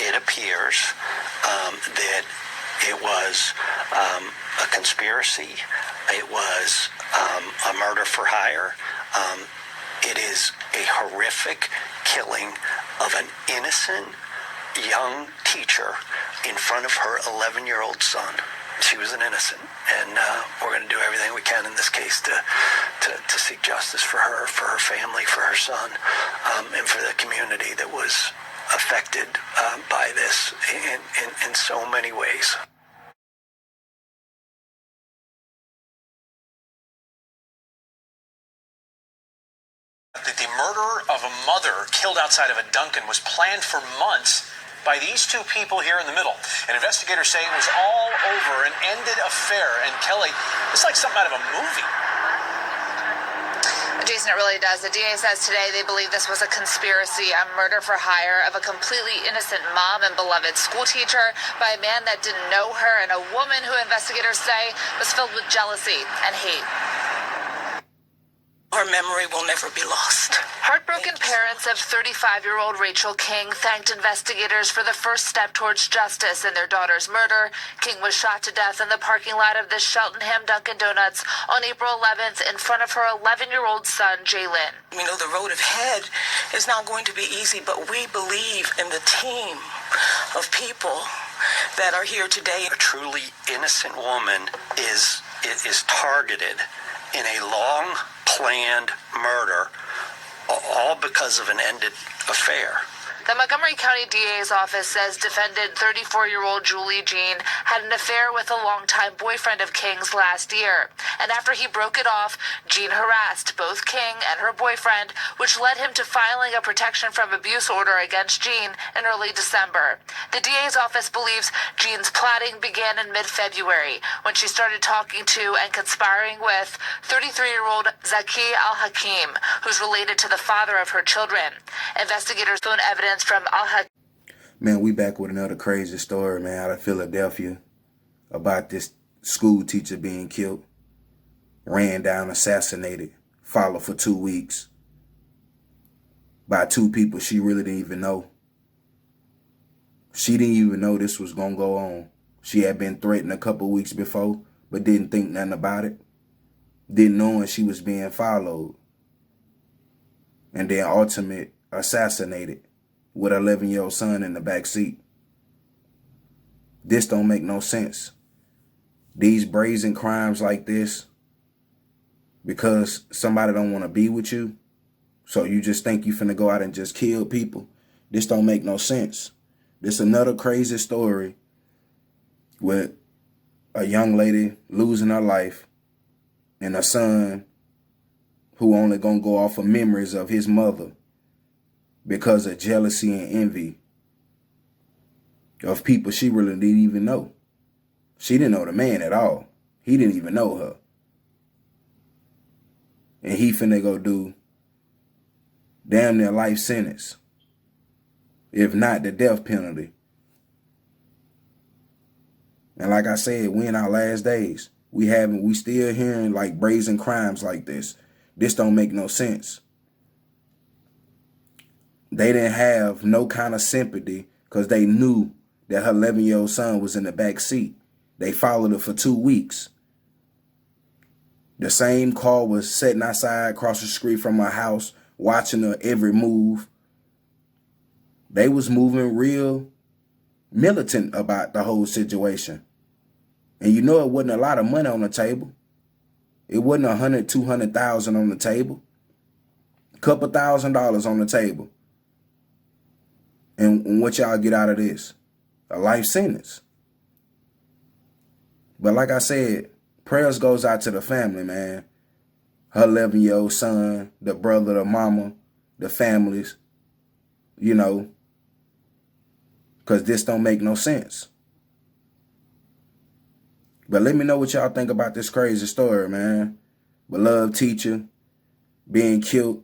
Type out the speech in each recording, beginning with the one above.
it appears that it was a conspiracy. It was a murder for hire. It is a horrific killing of an innocent young teacher in front of her 11-year-old son. She was an innocent, and we're going to do everything we can in this case to seek justice for her family, for her son, and for the community that was affected by this in so many ways. That the murder of a mother killed outside of a Dunkin was planned for months by these two people here in the middle. And investigators say it was all over an ended affair. And Kelly, it's like something out of a movie. Jason, it really does. The DA says today they believe this was a conspiracy, a murder for hire of a completely innocent mom and beloved school teacher by a man that didn't know her and a woman who investigators say was filled with jealousy and hate. Her memory will never be lost. Heartbroken parents of 35-year-old Rachel King thanked investigators for the first step towards justice in their daughter's murder. King was shot to death in the parking lot of the Cheltenham Dunkin' Donuts on April 11th in front of her 11-year-old son, Jalen. You know, the road ahead is not going to be easy, but we believe in the team of people that are here today. A truly innocent woman is targeted in a long-planned murder, all because of an ended affair. The Montgomery County DA's office says defendant 34-year-old Julie Jean had an affair with a longtime boyfriend of King's last year. And after he broke it off, Jean harassed both King and her boyfriend, which led him to filing a protection from abuse order against Jean in early December. The DA's office believes Jean's plotting began in mid-February when she started talking to and conspiring with 33-year-old Zakkee Alhakim, who's related to the father of her children. Investigators found evidence from Alhakim. Man, we back with another crazy story, man, out of Philadelphia about this school teacher being killed, ran down, assassinated, followed for 2 weeks by two people she really didn't even know. She didn't even know this was going to go on. She had been threatened a couple weeks before, but didn't think nothing about it. Didn't know she was being followed. And then ultimate assassinated with an 11-year-old son in the back seat. This don't make no sense. These brazen crimes like this, because somebody don't want to be with you, so you just think you finna go out and just kill people. This don't make no sense. This another crazy story with a young lady losing her life and a son who only gonna go off of memories of his mother because of jealousy and envy of people she really didn't even know. She didn't know the man at all. He didn't even know her. And he finna go do damn near life sentence, if not the death penalty. And like I said, we in our last days. We still hearing like brazen crimes like this. This don't make no sense. They didn't have no kind of sympathy because they knew that her 11-year-old son was in the back seat. They followed her for 2 weeks. The same car was sitting outside across the street from her house, watching her every move. They was moving real militant about the whole situation. And you know it wasn't a lot of money on the table. It wasn't $100,000, $200,000 on the table. A couple $1,000s on the table. And what y'all get out of this? A life sentence. But like I said, prayers goes out to the family, man. Her 11-year-old son, the brother, the mama, the families, you know, because this don't make no sense. But let me know what y'all think about this crazy story, man. Beloved teacher being killed,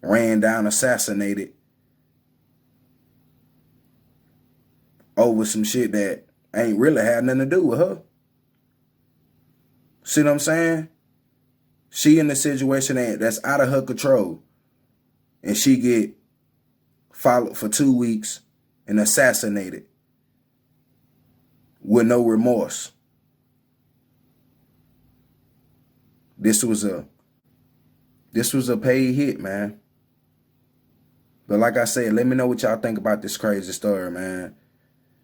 ran down, assassinated over some shit that ain't really had nothing to do with her. See what I'm saying? She in a situation that's out of her control. And she get followed for 2 weeks and assassinated with no remorse. This was a paid hit, man. But like I said, let me know what y'all think about this crazy story, man.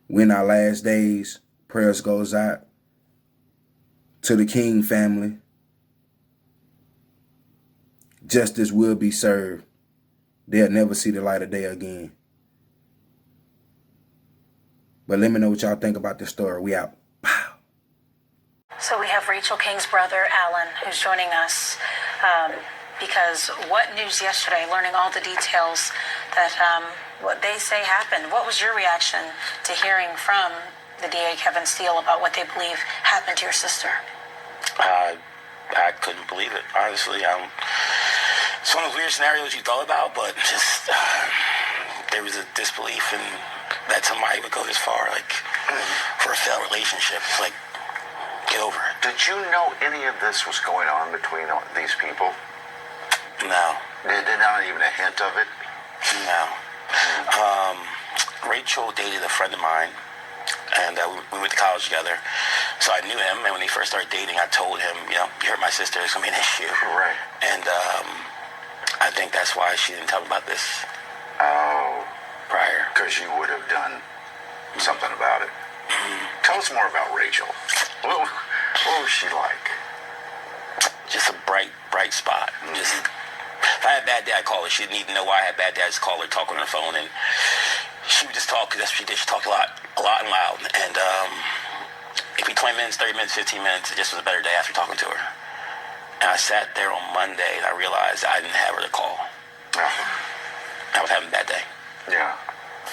We in our last days. Prayers goes out to the King family. Justice will be served. They'll never see the light of day again. But let me know what y'all think about this story. We out. Pow. So we have Rachel King's brother, Alan, who's joining us because what news yesterday, learning all the details that what they say happened. What was your reaction to hearing from the DA, Kevin Steele, about what they believe happened to your sister? I couldn't believe it, honestly. It's one of those weird scenarios you thought about, but just there was a disbelief in that somebody would go this far, like for a failed relationship. It's like, get over it. Did you know any of this was going on between these people? No. Did not even a hint of it? No. Rachel dated a friend of mine, and we went to college together. So I knew him, and when they first started dating, I told him, you hurt my sister, it's going to be an issue. Right. And I think that's why she didn't tell me about this prior. Because you would have done something about it. Tell us more about Rachel. What was she like? Just a bright spot. Just, if I had a bad day, I'd call her. She didn't even know why I had a bad day. I just call her, talk on her phone, and she would just talk, because that's what she did. She talked a lot and loud. And it could be 20 minutes, 30 minutes, 15 minutes. It just was a better day after talking to her. And I sat there on Monday, and I realized I didn't have her to call. I was having a bad day. Yeah.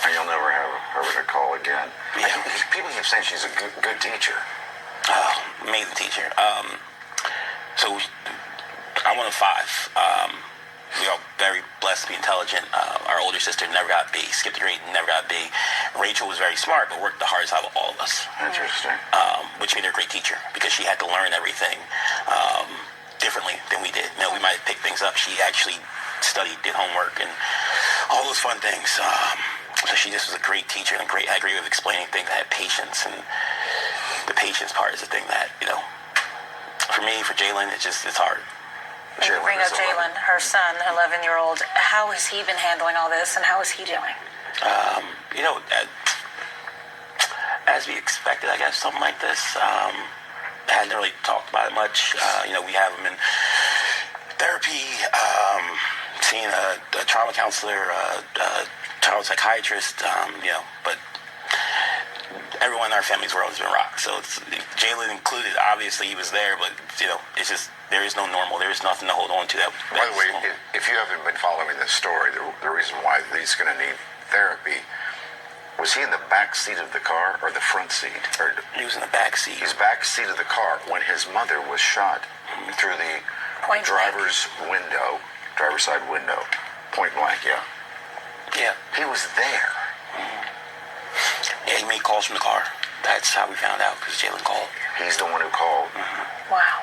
And you'll never have her to call again. Yeah. People keep saying she's a good teacher. Oh, amazing teacher. So I'm one of 5. We are very blessed to be intelligent. Our older sister never got B, skipped a grade, never got B. Rachel was very smart, but worked the hardest out of all of us. Interesting. Which made her a great teacher, because she had to learn everything differently than we did. We might have picked things up. She actually studied, did homework, and all those fun things. So she just was a great teacher and had a great way of explaining things. I had patience, and the patience part is the thing that, for me, for Jalen, it's hard. And you bring up Jalen, her son, 11-year-old. How has he been handling all this, and how is he doing? As we expected, I guess, something like this. Hadn't really talked about it much. We have him in therapy, seeing a trauma counselor, a child psychiatrist, but everyone in our family's world has been rocked. So it's Jalen included. Obviously, he was there, but it's just there is no normal. There is nothing to hold on to. By the way, if you haven't been following this story, the reason why he's going to need therapy, was he in the back seat of the car or the front seat? Or he was in the back seat. His back seat of the car when his mother was shot through the driver's side window, point blank. Yeah. Yeah. He was there. Yeah, he made calls from the car. That's how we found out, because Jalen called. He's the one who called. Wow.